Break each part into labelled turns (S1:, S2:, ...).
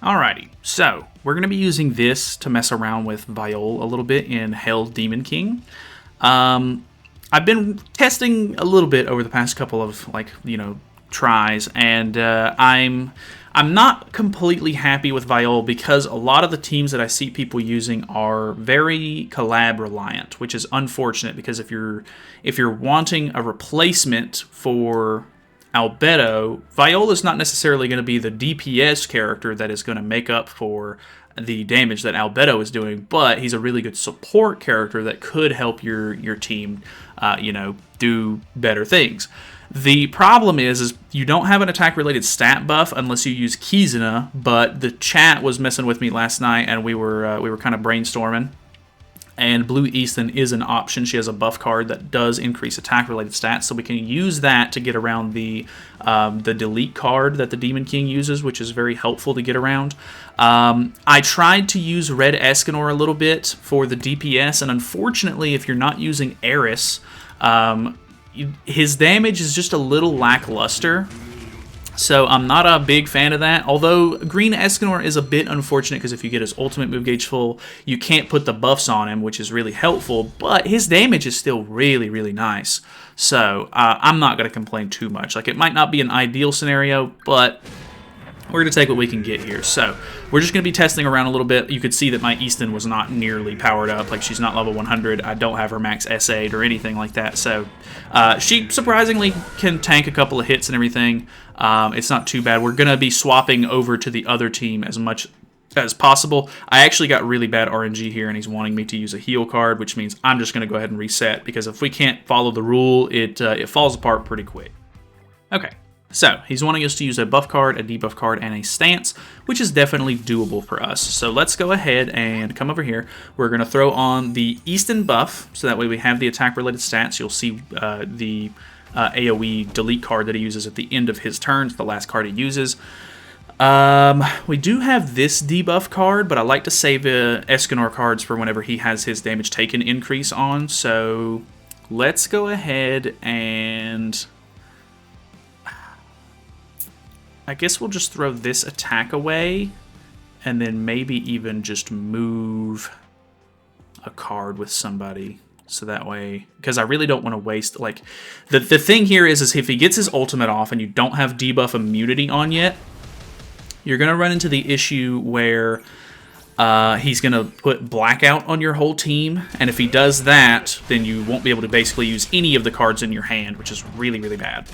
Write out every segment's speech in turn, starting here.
S1: Alrighty, so we're going to be using this to mess around with Viole a little bit in Hell Demon King. I've been testing a little bit over the past couple of tries, and I'm not completely happy with Viole because a lot of the teams that I see people using are very collab reliant, which is unfortunate because if you're wanting a replacement for Albedo, Viole is not necessarily going to be the DPS character that is going to make up for the damage that Albedo is doing, but he's a really good support character that could help your team, do better things. The problem is you don't have an attack-related stat buff unless you use Kizuna, but the chat was messing with me last night, and we were kind of brainstorming. And Blue Easton is an option. She has a buff card that does increase attack-related stats, so we can use that to get around the delete card that the Demon King uses, which is very helpful to get around. I tried to use Red Escanor a little bit for the DPS, and unfortunately, if you're not using Eris, his damage is just a little lackluster. So I'm not a big fan of that, although Green Escanor is a bit unfortunate because if you get his ultimate move gauge full, you can't put the buffs on him, which is really helpful, but his damage is still really, really nice. So I'm not going to complain too much. Like, it might not be an ideal scenario, but we're going to take what we can get here. So we're just going to be testing around a little bit. You could see that my Easton was not nearly powered up. Like, she's not level 100. I don't have her max S8 or anything like that. So she surprisingly can tank a couple of hits and everything. It's not too bad. We're going to be swapping over to the other team as much as possible. I actually got really bad RNG here, and he's wanting me to use a heal card, which means I'm just going to go ahead and reset, because if we can't follow the rule, it falls apart pretty quick. Okay. So, he's wanting us to use a buff card, a debuff card, and a stance, which is definitely doable for us. So let's go ahead and come over here. We're going to throw on the Easton buff, so that way we have the attack-related stats. You'll see the AoE delete card that he uses at the end of his turn. It's the last card he uses. We do have this debuff card, but I like to save Escanor cards for whenever he has his damage taken increase on. So let's go ahead and I guess we'll just throw this attack away, and then maybe even just move a card with somebody, so that way, because I really don't want to waste, like, the thing here is if he gets his ultimate off and you don't have debuff immunity on yet, you're going to run into the issue where he's going to put blackout on your whole team, and if he does that, then you won't be able to basically use any of the cards in your hand, which is really, really bad.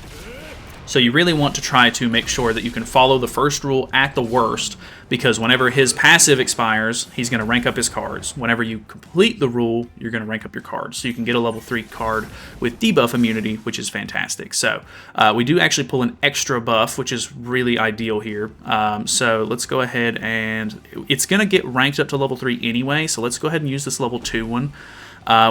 S1: So you really want to try to make sure that you can follow the first rule at the worst, because whenever his passive expires, he's going to rank up his cards. Whenever you complete the rule, you're going to rank up your cards. So you can get a level 3 card with debuff immunity, which is fantastic. So we do actually pull an extra buff, which is really ideal here. So let's go ahead, and it's going to get ranked up to level 3 anyway, so let's go ahead and use this level 2 one.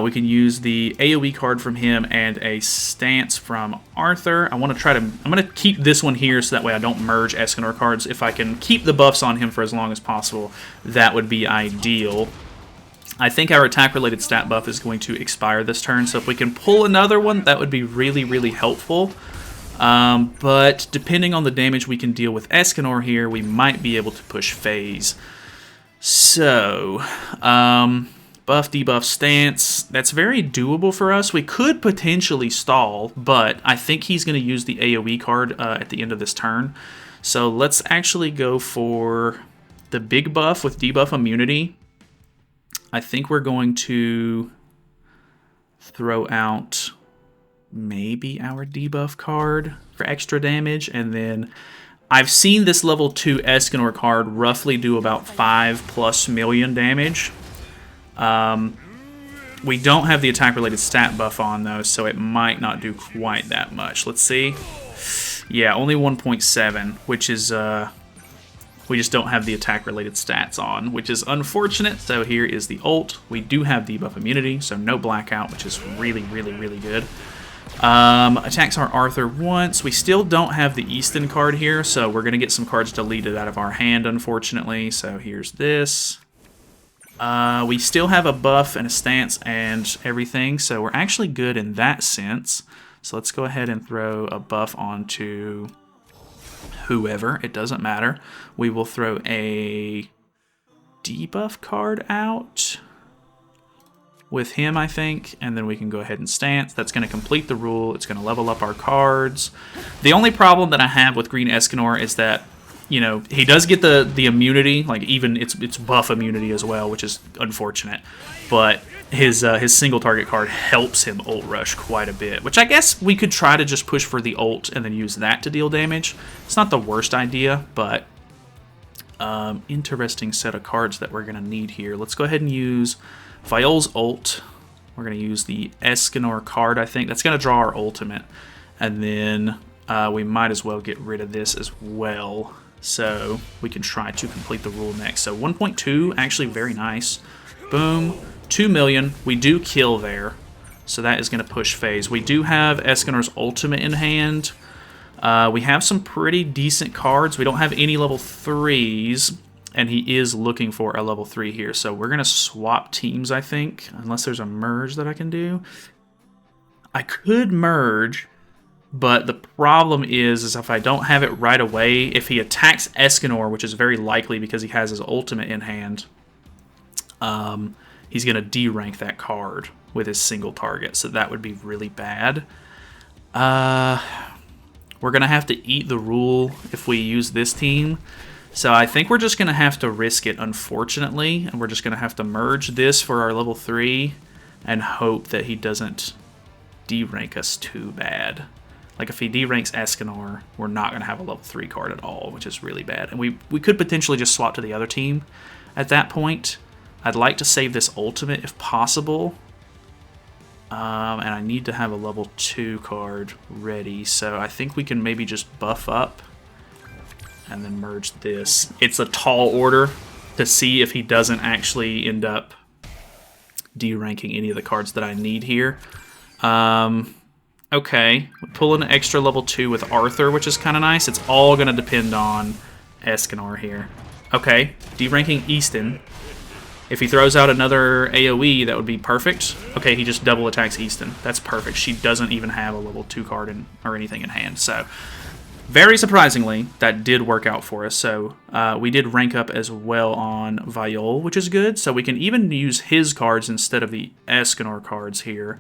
S1: We can use the AoE card from him and a stance from Arthur. I'm going to keep this one here so that way I don't merge Escanor cards. If I can keep the buffs on him for as long as possible, that would be ideal. I think our attack-related stat buff is going to expire this turn, so if we can pull another one, that would be really, really helpful. But depending on the damage we can deal with Escanor here, we might be able to push phase. So, buff, debuff, stance. That's very doable for us. We could potentially stall, but I think he's going to use the AoE card at the end of this turn. So let's actually go for the big buff with debuff immunity. I think we're going to throw out maybe our debuff card for extra damage, and then I've seen this level 2 Escanor card roughly do about 5+ million damage. We don't have the attack-related stat buff on, though, so it might not do quite that much. Let's see. Yeah, only 1.7, which is, we just don't have the attack-related stats on, which is unfortunate. So here is the ult. We do have debuff immunity, so no blackout, which is really, really, really good. Attacks our Arthur once. We still don't have the Easton card here, so we're going to get some cards deleted out of our hand, unfortunately. So here's this. We still have a buff and a stance and everything, so we're actually good in that sense. So let's go ahead and throw a buff onto whoever, it doesn't matter. We will throw a debuff card out with him, I think, and then we can go ahead and stance. That's going to complete the rule. It's going to level up our cards. The only problem that I have with Green Escanor is that, you know, he does get the immunity, like even it's buff immunity as well, which is unfortunate. But his single target card helps him ult rush quite a bit, which I guess we could try to just push for the ult and then use that to deal damage. It's not the worst idea, but interesting set of cards that we're going to need here. Let's go ahead and use Viole's ult. We're going to use the Escanor card, I think. That's going to draw our ultimate. And then we might as well get rid of this as well. So we can try to complete the rule next. So 1.2, actually very nice. Boom. 2 million. We do kill there. So that is going to push phase. We do have Escanor's ultimate in hand. We have some pretty decent cards. We don't have any level 3s. And he is looking for a level 3 here. So we're going to swap teams, I think. Unless there's a merge that I can do. I could merge. But the problem is if I don't have it right away, if he attacks Escanor, which is very likely because he has his ultimate in hand, he's going to D-rank that card with his single target. So that would be really bad. We're going to have to eat the rule if we use this team. So I think we're just going to have to risk it, unfortunately. And we're just going to have to merge this for our level 3 and hope that he doesn't D-rank us too bad. Like, if he D-ranks Escanor, we're not going to have a level 3 card at all, which is really bad. And we could potentially just swap to the other team at that point. I'd like to save this ultimate if possible. And I need to have a level 2 card ready. So I think we can maybe just buff up and then merge this. It's a tall order to see if he doesn't actually end up D-ranking any of the cards that I need here. Okay, we pull an extra level 2 with Arthur, which is kind of nice. It's all going to depend on Escanor here. Okay, D-ranking Easton. If he throws out another AoE, that would be perfect. Okay, he just double attacks Easton. That's perfect. She doesn't even have a level 2 card or anything in hand. So, very surprisingly, that did work out for us. So, we did rank up as well on Viole, which is good. So, we can even use his cards instead of the Escanor cards here.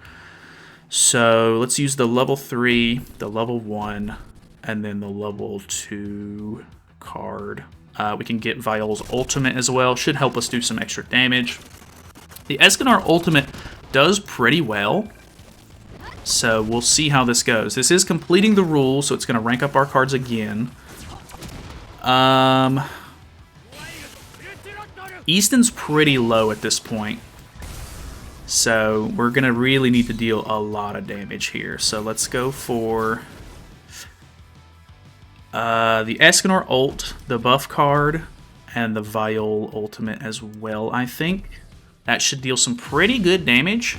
S1: So, let's use the level 3, the level 1, and then the level 2 card. We can get Viole's ultimate as well. Should help us do some extra damage. The Escanor ultimate does pretty well. So we'll see how this goes. This is completing the rule, so it's going to rank up our cards again. Easton's pretty low at this point. So we're going to really need to deal a lot of damage here. So let's go for the Escanor ult, the buff card, and the Viole ultimate as well, I think. That should deal some pretty good damage.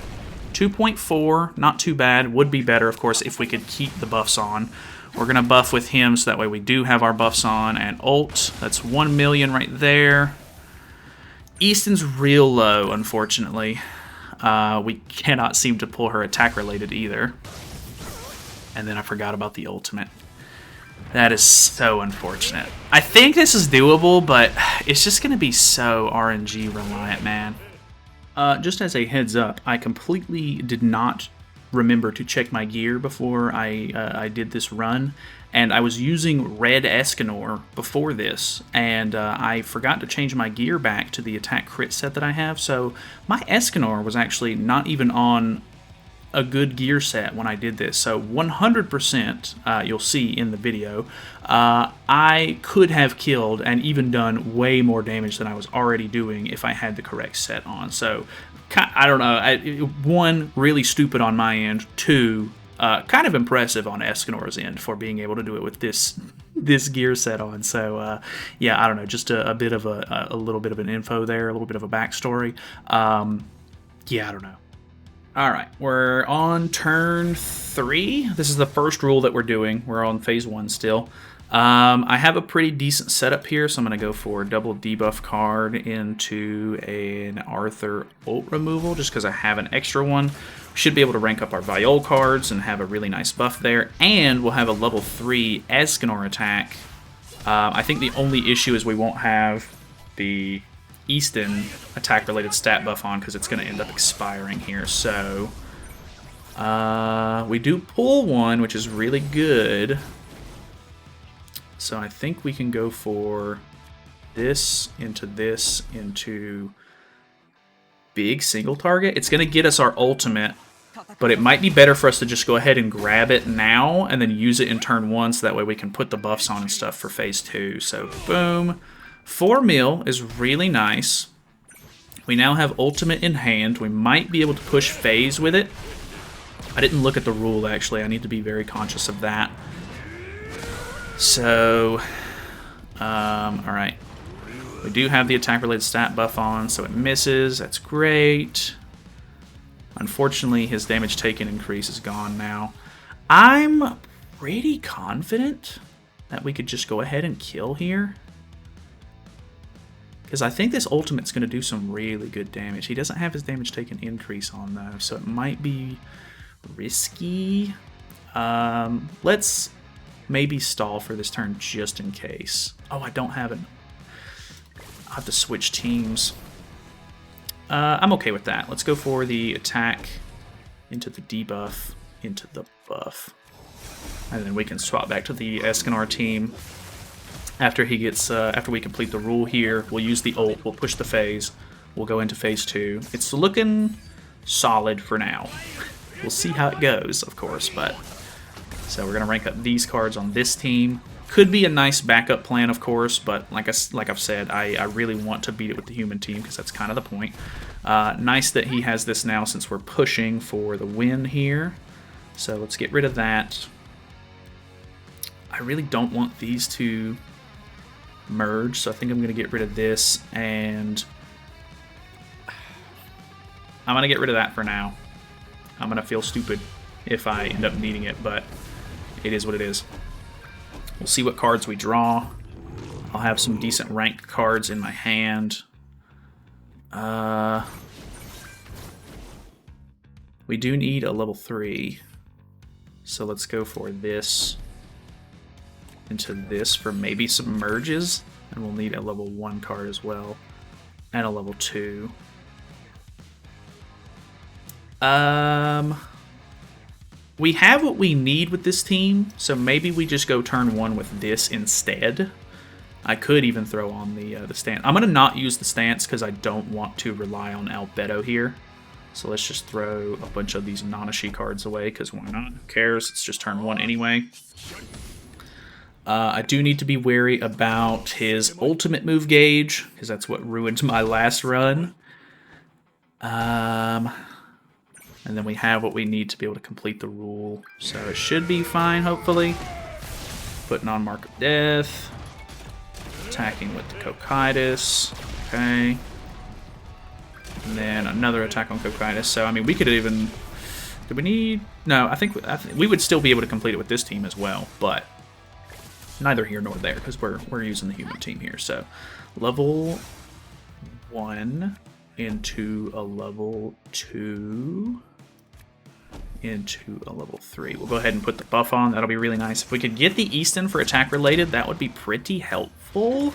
S1: 2.4, not too bad. Would be better, of course, if we could keep the buffs on. We're going to buff with him so that way we do have our buffs on. And ult, that's 1 million right there. Easton's real low, unfortunately. We cannot seem to pull her attack related either. And then I forgot about the ultimate. That is so unfortunate. I think this is doable, but it's just going to be so RNG reliant, man. Just as a heads up, I completely did not remember to check my gear before I did this run, and I was using red Escanor before this, and I forgot to change my gear back to the attack crit set that I have, so my Escanor was actually not even on a good gear set when I did this. So 100%, you'll see in the video, I could have killed and even done way more damage than I was already doing if I had the correct set on. So I don't know, one, really stupid on my end, two, kind of impressive on Escanor's end for being able to do it with this gear set on. So yeah, I don't know, just a bit of a little bit of an info there, a little bit of a backstory. Yeah, I don't know. Alright, we're on turn 3. This is the first rule that we're doing. We're on phase 1 still. I have a pretty decent setup here, so I'm going to go for a double debuff card into an Arthur ult removal, just because I have an extra one. We should be able to rank up our Viole cards and have a really nice buff there, and we'll have a level 3 Escanor attack I think the only issue is we won't have the Easton attack-related stat buff on because it's going to end up expiring here. So we do pull one, which is really good. So I think we can go for this into big single target. It's going to get us our ultimate, but it might be better for us to just go ahead and grab it now and then use it in turn 1 so that way we can put the buffs on and stuff for phase 2. So boom. 4 mil is really nice. We now have ultimate in hand. We might be able to push phase with it. I didn't look at the rule actually. I need to be very conscious of that. So, alright. We do have the attack-related stat buff on, so it misses. That's great. Unfortunately, his damage taken increase is gone now. I'm pretty confident that we could just go ahead and kill here. Because I think this ultimate's going to do some really good damage. He doesn't have his damage taken increase on, though, so it might be risky. Let's maybe stall for this turn just in case. Oh, I don't have it. I'll have to switch teams. I'm okay with that. Let's go for the attack into the debuff, into the buff. And then we can swap back to the Escanor team. After he gets, after we complete the rule here, we'll use the ult, we'll push the phase, we'll go into phase 2. It's looking solid for now. We'll see how it goes, of course, but... So we're going to rank up these cards on this team. Could be a nice backup plan, of course, but like I've said, I really want to beat it with the human team because that's kind of the point. Nice that he has this now since we're pushing for the win here. So let's get rid of that. I really don't want these to merge, so I think I'm going to get rid of this, and I'm going to get rid of that for now. I'm going to feel stupid if I end up needing it, but it is what it is. We'll see what cards we draw. I'll have some decent ranked cards in my hand. We do need a level 3. So let's go for this into this for maybe some merges. And we'll need a level 1 card as well. And a level 2. We have what we need with this team, so maybe we just go turn 1 with this instead. I could even throw on the stance. I'm going to not use the stance because I don't want to rely on Albedo here. So let's just throw a bunch of these Nanashi cards away because why not? Who cares? It's just turn 1 anyway. I do need to be wary about his ultimate move gauge because that's what ruined my last run. And then we have what we need to be able to complete the rule. So it should be fine, hopefully. Putting on Mark of Death. Attacking with the Cocytus. Okay. And then another attack on Cocytus. So, I mean, we could even... Do we need... No, I think we would still be able to complete it with this team as well. But neither here nor there because we're using the human team here. So, level 1 into a level 2... into a level 3. We'll go ahead and put the buff on. That'll be really nice. If we could get the Easton for attack related, that would be pretty helpful.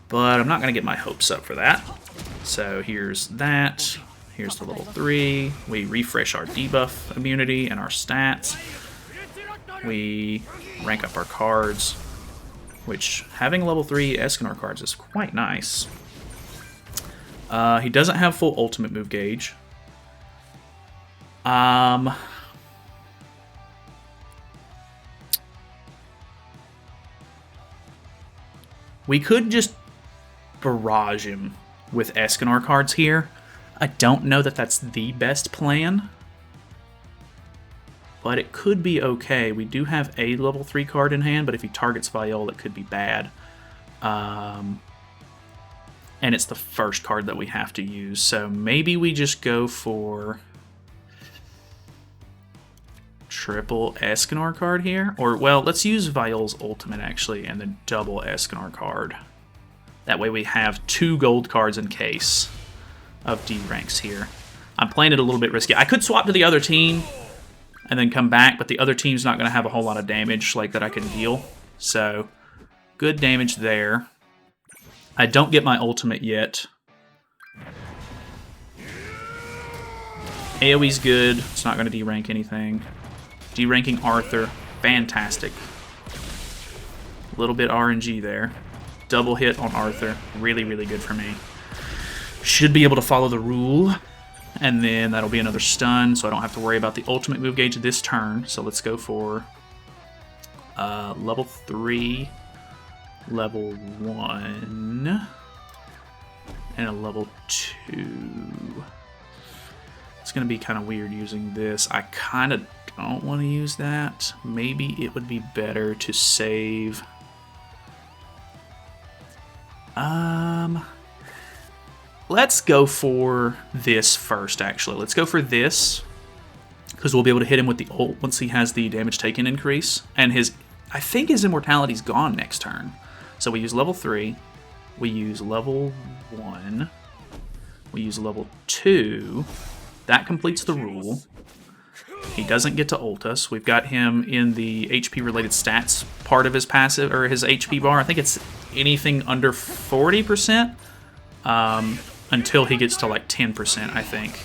S1: But I'm not going to get my hopes up for that. So here's that. Here's the level 3. We refresh our debuff immunity and our stats. We rank up our cards, which having level 3 Escanor cards is quite nice. He doesn't have full ultimate move gauge. We could just barrage him with Escanor cards here. I don't know that that's the best plan, but it could be okay. We do have a level 3 card in hand, but if he targets Viole, it could be bad. And it's the first card that we have to use, so maybe we just go for triple Escanor card here. Or, well, let's use Viole's ultimate, actually, and then double Escanor card. That way we have 2 gold cards in case of D ranks here. I'm playing it a little bit risky. I could swap to the other team and then come back, but the other team's not going to have a whole lot of damage like that I can deal. So good damage there. I don't get my ultimate yet. AoE's good. It's not going to derank anything. Deranking Arthur. Fantastic. A little bit RNG there. Double hit on Arthur. Really, really good for me. Should be able to follow the rule. And then that'll be another stun, so I don't have to worry about the ultimate move gauge this turn. So let's go for level 3, level 1, and a level 2. It's going to be kind of weird using this. I kind of don't want to use that. Maybe it would be better to save... Let's go for this first, actually. Let's go for this, because we'll be able to hit him with the ult once he has the damage taken increase. And I think his immortality's gone next turn. So we use level 3, we use level 1, we use level 2. That completes the rule. He doesn't get to ult us. We've got him in the HP-related stats part of his passive, or his HP bar. I think it's anything under 40%. Until he gets to like 10%, I think.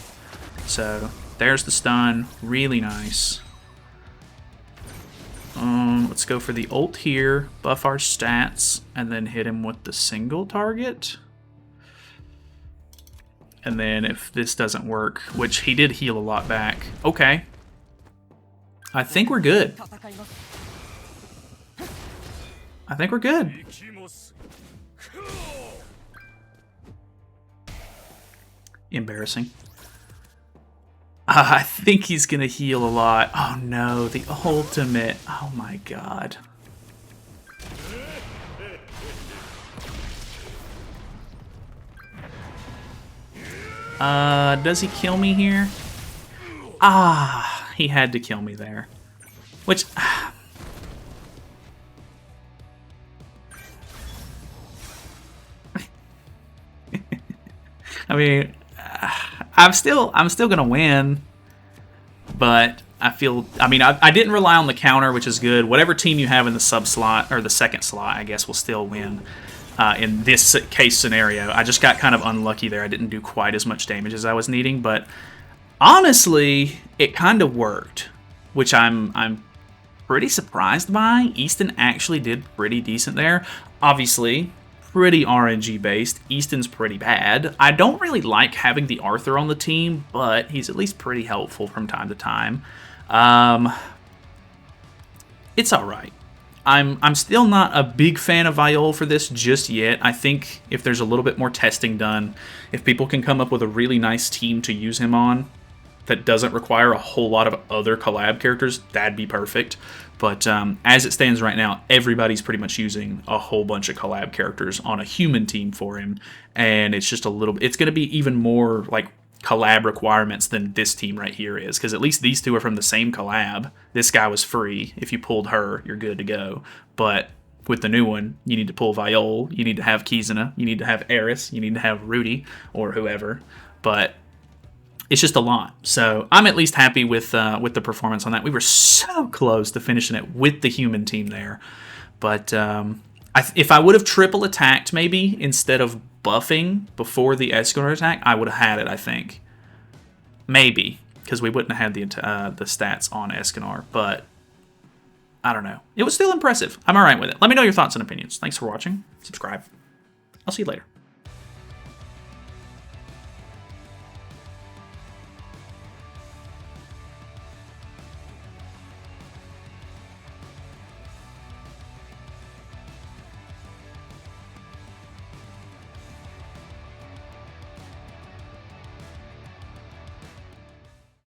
S1: So there's the stun. Really nice. Let's go for the ult here, buff our stats, and then hit him with the single target. And then if this doesn't work, which he did heal a lot back. Okay. I think we're good. I think we're good. Embarrassing. I think he's gonna heal a lot. Oh no, the ultimate. Oh my god. Does he kill me here? Ah, he had to kill me there. Which... I mean... I'm still gonna win, but I didn't rely on the counter, which is good. Whatever team you have in the sub slot, or the second slot, I guess, will still win in this case scenario. I just got kind of unlucky there. I didn't do quite as much damage as I was needing, but honestly, it kind of worked, which I'm pretty surprised by. Easton actually did pretty decent there. Obviously, pretty RNG based. Easton's pretty bad. I don't really like having the Arthur on the team, but he's at least pretty helpful from time to time. It's alright. I'm still not a big fan of Viole for this just yet. I think if there's a little bit more testing done, if people can come up with a really nice team to use him on that doesn't require a whole lot of other collab characters, that'd be perfect. But as it stands right now, everybody's pretty much using a whole bunch of collab characters on a human team for him, and it's just a little bit... It's going to be even more like collab requirements than this team right here is, because at least these two are from the same collab. This guy was free. If you pulled her, you're good to go. But with the new one, you need to pull Viole, you need to have Kizuna, you need to have Eris, you need to have Rudy, or whoever. But it's just a lot. So I'm at least happy with the performance on that. We were so close to finishing it with the human team there. But if I would have triple attacked maybe instead of buffing before the Escanor attack, I would have had it, I think. Maybe, because we wouldn't have had the stats on Escanor. But I don't know. It was still impressive. I'm all right with it. Let me know your thoughts and opinions. Thanks for watching. Subscribe. I'll see you later.